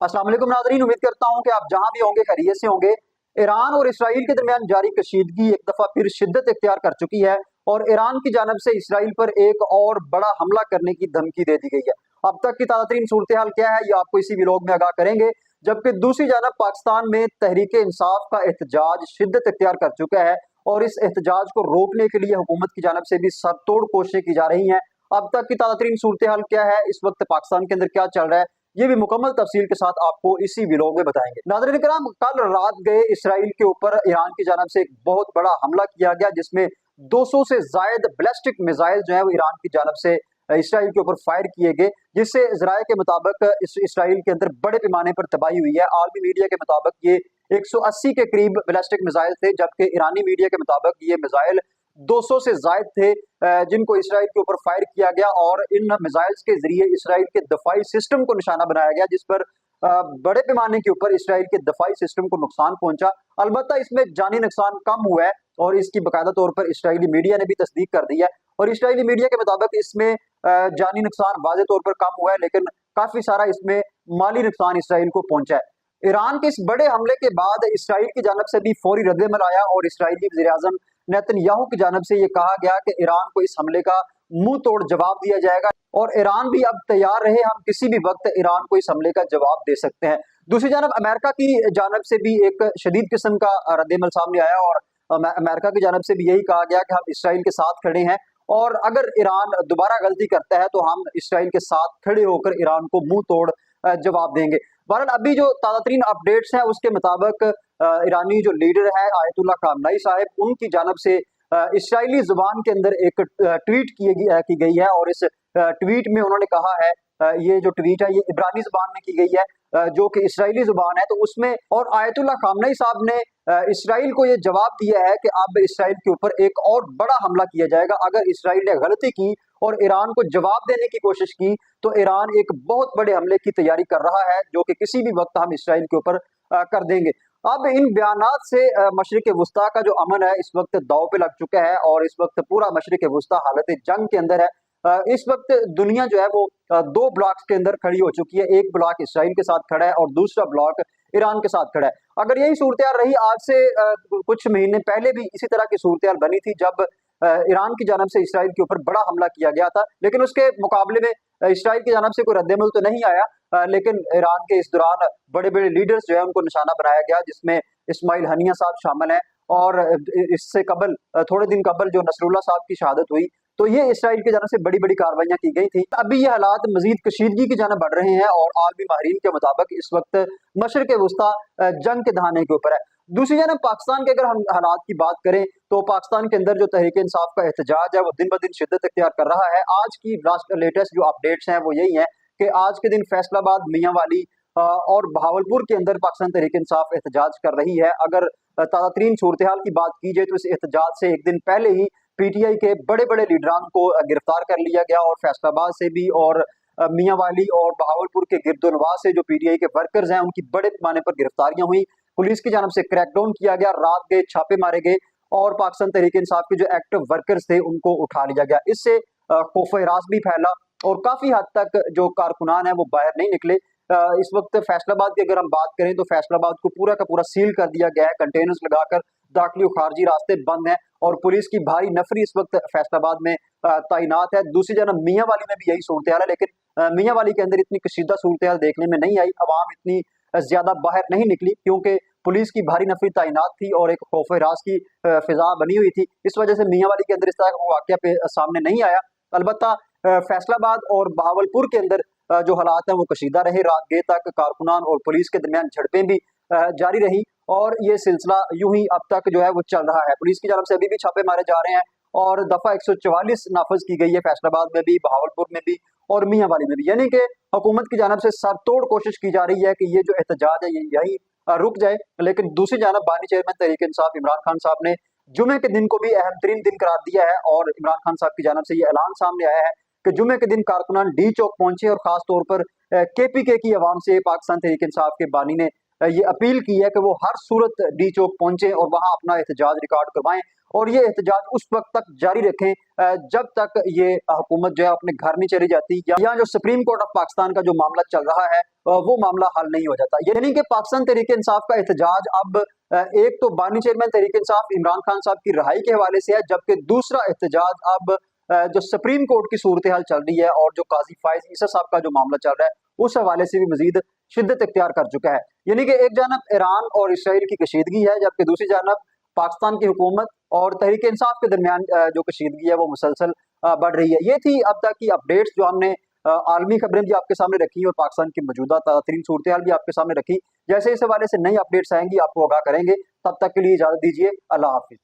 अस्सलाम वालेकुम नाज़रीन, उम्मीद करता हूं कि आप जहां भी होंगे खैरियत से होंगे। ईरान और इसराइल के दरमियान जारी कशीदगी एक दफा फिर शिद्दत इख्तियार कर चुकी है और ईरान की जानब से इसराइल पर एक और बड़ा हमला करने की धमकी दे दी गई है। अब तक की ताज़ा तरीन सूरत हाल क्या है, ये आपको इसी व्लॉग में आगाह करेंगे। जबकि दूसरी जानब पाकिस्तान में तहरीक इंसाफ का एहतजाज शिद्दत इख्तियार कर चुका है और इस एहतजाज को रोकने के लिए हुकूमत की जानब से भी सरतोड़ कोशिशें की जा रही हैं। अब तक की ताज़ा तरीन सूरत हाल क्या है, इस वक्त पाकिस्तान के अंदर क्या चल रहा है, ये भी मुकम्मल तफसील के साथ आपको इसी व्लॉग में बताएंगे। नाज़रीन किराम, कल रात गए इसराइल के ऊपर ईरान की जानब से एक बहुत बड़ा हमला किया गया, जिसमें 200 से जायद बैलिस्टिक मिसाइल जो है वो ईरान की जानब से इसराइल के ऊपर फायर किए गए, जिससे जराये के मुताबिक इसराइल के अंदर बड़े पैमाने पर तबाही हुई है। आलमी मीडिया के मुताबिक ये 180 के करीब बैलिस्टिक मिसाइल थे, जबकि ईरानी मीडिया के मुताबिक ये मिसाइल 200 से जायद थे जिनको इसराइल के ऊपर फायर किया गया और इन मिसाइल्स के जरिए इसराइल के दफाई सिस्टम को निशाना बनाया गया, जिस पर बड़े पैमाने के ऊपर इसराइल के दफाई सिस्टम को नुकसान पहुंचा। अलबत्ता इसमें जानी नुकसान कम हुआ है और इसकी बाकायदा तौर पर इसराइली मीडिया ने भी तस्दीक कर दी है और इसराइली मीडिया के मुताबिक इसमें जानी नुकसान वाज़े तौर पर कम हुआ है, लेकिन काफी सारा इसमें माली नुकसान इसराइल को पहुंचा है। ईरान के इस बड़े हमले के बाद इसराइल की जानब से भी फौरी रद्द-ए-अमल आया और इसराइली वज़ीर-ए-आज़म नेतन्याहू की जानब से ये कहा गया कि ईरान को इस हमले का मुंह तोड़ जवाब दिया जाएगा और ईरान भी अब तैयार रहे, हम किसी भी वक्त ईरान को इस हमले का जवाब दे सकते हैं। दूसरी जानब अमेरिका की जानब से भी एक शदीद किस्म का रद्द-ए-अमल सामने आया और अमेरिका की जानब से भी यही कहा गया कि हम इसराइल के साथ खड़े हैं और अगर ईरान दोबारा गलती करता है तो हम इसराइल के साथ खड़े होकर ईरान को मुंह तोड़ जवाब देंगे। बहरहाल अभी जो ताज़ा तरीन अपडेट्स हैं उसके मुताबिक ईरानी जो लीडर है आयतुल्ला खामनाई साहब, उनकी जानब से इसराइली जुबान के अंदर एक ट्वीट की गई है और इस ट्वीट में उन्होंने कहा है, ये जो ट्वीट है ये इब्रानी जुबान में की गई है जो कि इसराइली जुबान है, तो उसमें और आयतुल्ला खामनाई साहब ने इसराइल को ये जवाब दिया है कि अब इसराइल के ऊपर एक और बड़ा हमला किया जाएगा। अगर इसराइल ने गलती की और ईरान को जवाब देने की कोशिश की तो ईरान एक बहुत बड़े हमले की तैयारी कर रहा है जो कि किसी भी वक्त हम इसराइल के ऊपर कर देंगे। अब इन बयानात से मशरिक वुस्ता का जो अमन है इस वक्त दांव पे लग चुका है और इस वक्त पूरा मशरिक वुस्ता हालत जंग के अंदर है। इस वक्त दुनिया जो है वो दो ब्लॉक्स के अंदर खड़ी हो चुकी है। एक ब्लॉक इसराइल के साथ खड़ा है और दूसरा ब्लॉक ईरान के साथ खड़ा है। अगर यही सूरत रही आज से कुछ महीने पहले भी इसी तरह की सूरत बनी थी जब ईरान की जानब से इसराइल के ऊपर बड़ा हमला किया गया था, लेकिन उसके मुकाबले में इसराइल की जानब से कोई रद्द-ए-अमल तो नहीं आया, लेकिन ईरान के इस दौरान बड़े बड़े लीडर्स जो है उनको निशाना बनाया गया, जिसमें इस्माइल हनिया साहब शामिल हैं और इससे कबल थोड़े दिन कबल जो नसरुल्लाह साहब की शहादत हुई, तो ये इसराइल की जानब से बड़ी बड़ी कार्रवाइयां की गई थी। अभी ये हालात मजीद कशीदगी की जानब बढ़ रहे हैं और आलमी माहिरीन के मुताबिक इस वक्त मशरिक वुस्ता जंग के दहाने के ऊपर है। दूसरी जानब पाकिस्तान के अगर हम हालात की बात करें तो पाकिस्तान के अंदर जो तहरीक इंसाफ का एहतजाज है वो दिन ब दिन शिद्दत इख्तियार कर रहा है। आज की लेटेस्ट जो अपडेट्स हैं वो यही है कि आज के दिन फैसलाबाद, मियाँ वाली और बहावलपुर के अंदर पाकिस्तान तहरीक इंसाफ एहतजाज कर रही है। अगर ताज़ा तरीन सूरत हाल की बात की जाए तो इस एहतजाज से एक दिन पहले ही पीटीआई के बड़े बड़े लीडरान को गिरफ्तार कर लिया गया और फैसलाबाद से भी और मियाँ वाली और बहावलपुर के गिरदोनवा से जो पीटीआई के वर्कर्स हैं उनकी बड़े पैमाने पर गिरफ्तारियां हुई। पुलिस की जानब से क्रैकडाउन किया गया, रात गए छापे मारे गए और पाकिस्तान तहरीक इंसाफ के जो एक्टिव वर्कर्स थे उनको उठा लिया गया। इससे खौफ हिरास भी फैला और काफी हद तक जो कारकुनान है वो बाहर नहीं निकले। इस वक्त फैसलाबाद की अगर हम बात करें तो फैसलाबाद को पूरा का पूरा सील कर दिया गया है, कंटेनर्स लगाकर दाखिली और खारजी रास्ते बंद हैं और पुलिस की भारी नफरी इस वक्त फैसलाबाद में तैनात है। दूसरी जानब मियाँ वाली में भी यही सूरत हाल है, लेकिन मियाँ वाली के अंदर इतनी कशीदा सूरत हाल देखने में नहीं आई। अवाम इतनी ज्यादा बाहर नहीं निकली क्योंकि पुलिस की भारी नफरी तैनात थी और एक खौफ राज की फिजा बनी हुई थी। इस वजह से मियाँ वाली के अंदर इस तरह का वाकया पे सामने नहीं आया। अलबत्ता फैसलाबाद और बहावलपुर के अंदर जो हालात हैं वो कशीदा रहे। रात गए तक कारकुनान और पुलिस के दरमियान झड़पें भी जारी रही और ये सिलसिला यूं ही अब तक जो है वो चल रहा है। पुलिस की जानब से अभी भी छापे मारे जा रहे हैं और दफा 144 नाफज की गई है फैसलाबाद में भी, बहावलपुर में भी और मियाँ वाली में भी। यानी कि हुकूमत की जानब से सरतोड़ कोशिश की जा रही है कि ये जो एहतजाज है ये यही रुक जाए। लेकिन दूसरी जानब बानी चेयरमैन तहरीक इंसाफ इमरान खान साहब ने जुमे के दिन को भी अहम तरीन दिन करार दिया है और इमरान खान साहब की जानब से ये ऐलान सामने आया है कि जुमे के दिन कारकुनान डी चौक पहुंचे और खास तौर पर केपीके की आवाम से पाकिस्तान तहरीक इंसाफ के बानी ने ये अपील की है कि वो हर सूरत डी चौक पहुंचे और वहां अपना एहतजाज रिकॉर्ड करवाएं और ये एहतजाज उस वक्त तक जारी रखें जब तक ये हुकूमत जो है अपने घर नहीं चली जाती, या जो सुप्रीम कोर्ट ऑफ पाकिस्तान का जो मामला चल रहा है वो मामला हल नहीं हो जाता। यानी कि पाकिस्तान तहरीक इंसाफ का एहतजाज अब एक तो बानी चेयरमैन तहरीक इंसाफ इमरान खान साहब की रिहाई के हवाले से है, जबकि दूसरा एहतजाज अब जो सुप्रीम कोर्ट की सूरत हाल चल रही है और जो काजी फायज ईसा साहब का जो मामला चल रहा है उस हवाले से भी मजीद शिद्दत इख्तियार कर चुका है। यानी कि एक जानब ईरान और इसराइल की कशीदगी है, जबकि दूसरी जानब पाकिस्तान की हुकूमत और तहरीक इंसाफ के दरमियान जो कशीदगी है वो मुसलसल बढ़ रही है। ये थी अब तक की अपडेट्स जो हमने आलमी खबरें भी आपके सामने रखी और पाकिस्तान की मौजूदा ताज़ा सूरत हाल भी आपके सामने रखी। जैसे इस हवाले से नई अपडेट्स आएंगी आपको आगाह करेंगे। तब तक के लिए इजाजत दीजिए। अल्लाह हाफिज।